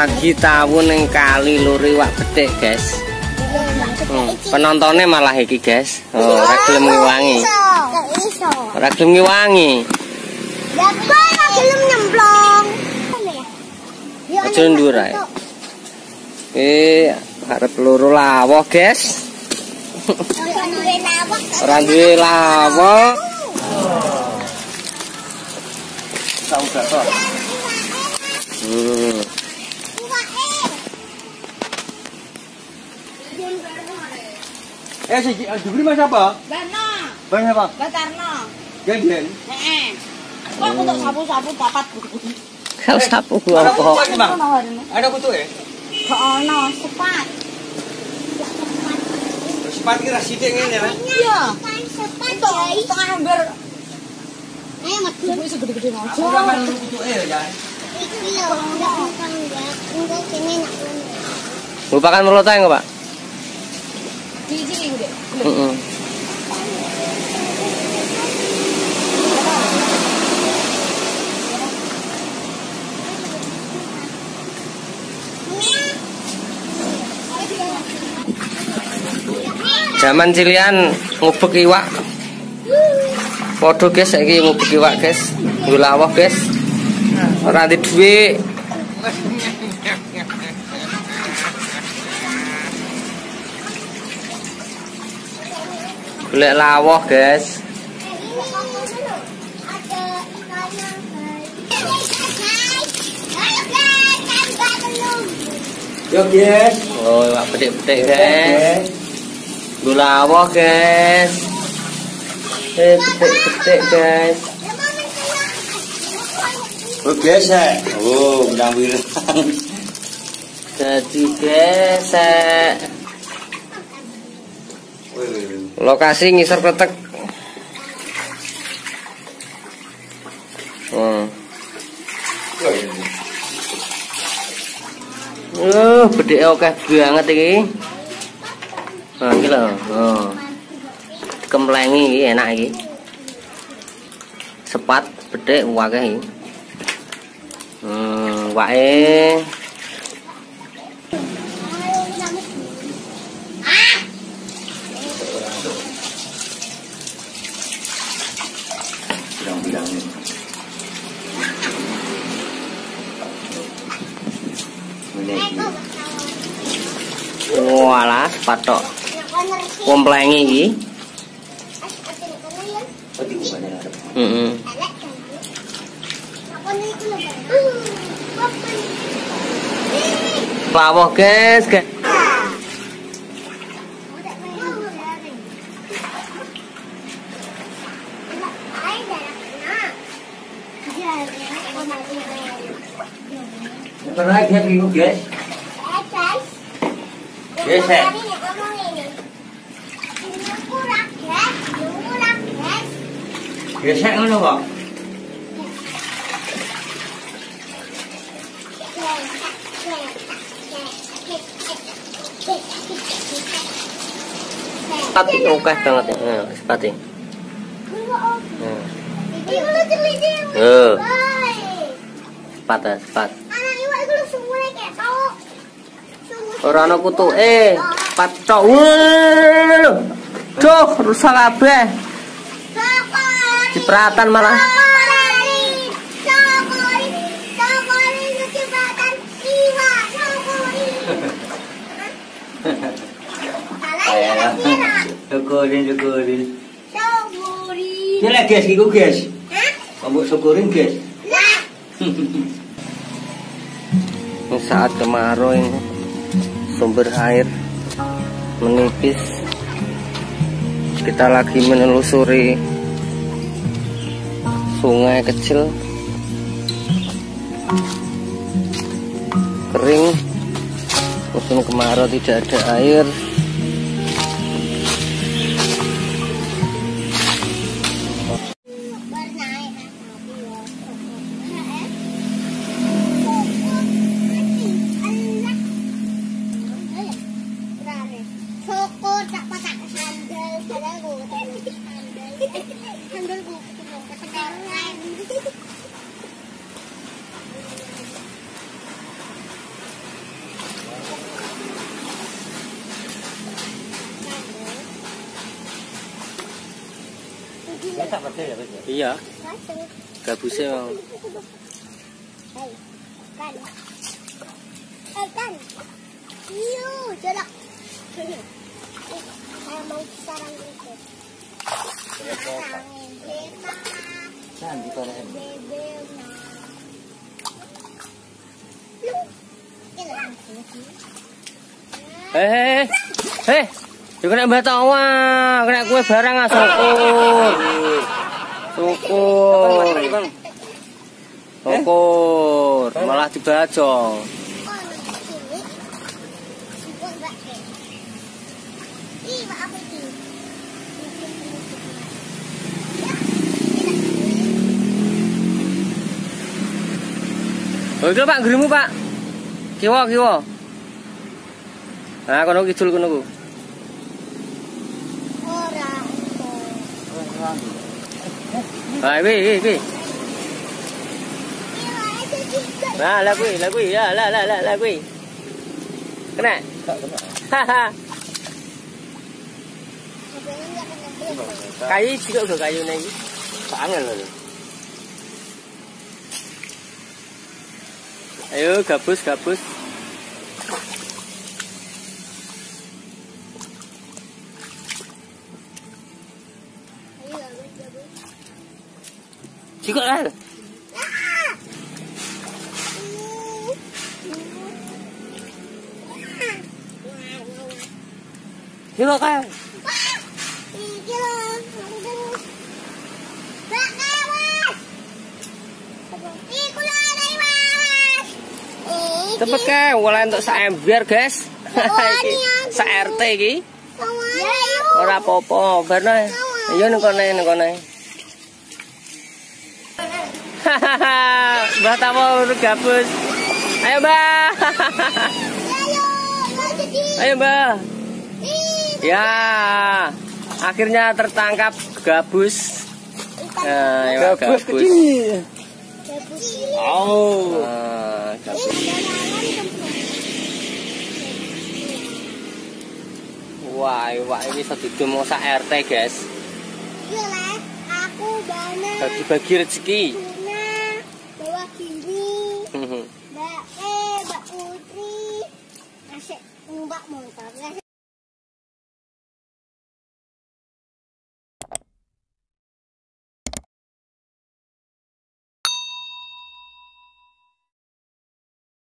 lagi tahu neng kali luri wak bedek guys. Penontonnya malah iki guys. Oh, ora gelem ngiwangi. Ora gelem ngiwangi. Ya ora gelem nyemplung. Aja ndur ae. Arep loro lawuh guys. Ora duwe lawuh. Tahu gak kok? Si Jubri mas apa? Bano. Bang apa? Batarno. Gendeng. Heeh. Kok untuk sapu-sapu papat gede-gede. Kalau sapu Ada apa? kutu Bang. Ada kutu ya? Kok ono sepat. Sepat kira sithik ngene ya. Iya. Sepat setengah ember. Ayo mati wis gede-gede aja. Ora kan kutu ya. Iki lho, enggak kene nak. Merupakan melotai enggak, Pak? Cici udah. Heeh. Zaman cilian ngubek iwak. Padha guys saiki ngubek iwak guys. Nggo lawuh guys. Ora ndek dhuwit. Golek lawuh guys. Yo guys. Oh, iwak bedek-bedek guys. Nggo lawuh guys. Bedek-bedek guys. Oh gesek. Oh, ndang wirang. Jadi gesek. Lokasi ngisor kretek. Bedeke akeh banget iki. Nah, iki lho. Kemplengi iki enak iki. Sepat bedek akeh iki. Wae walah patok komplengi iki. Heeh. Lawuh guys. Pernah lihat iku guys? Gesek. Gesek ngono kok. Sepati akeh banget ya. Sepati. Sepat. Ora ana kutuke. Patok. Duh, rusak kabeh. Cipratan malah. Syukurin. Ini guys, iku guys. Kamu syukurin guys. Saat kemarau ini sumber air menipis. Kita lagi menelusuri sungai kecil kering. Musim kemarau tidak ada air. Iya. Gabusnya mau. Kan. Iyo, jelek. Saya mau sarang itu. Juga kena batawa, kena kue barang ah, syukur. Syukur, malah dibajong. Oh, itu Pak, gerimu Pak. Kiwa. Nah, kono kidul kono ku. Ora. Wi. Nah, lah kuwi ya, lah kuwi. Kena. Haha. Kayu juga udah kayu nih. Angel lho. Ayo gabus. Juga lah. Juga kan. Cepet kan, wala untuk sa-ember guys. Sa RT iki. Ora apa-apa, barno. Ayo nang kono. Mbah ta mau gabus. Ayo, Mbah. Ayo, Mbah. Ya, akhirnya tertangkap gabus. Nah, gabus kecil. Oh. Gabus. Wah, ini satu mau sa RT, guys. Iya, aku banget. Bagi-bagi rezeki.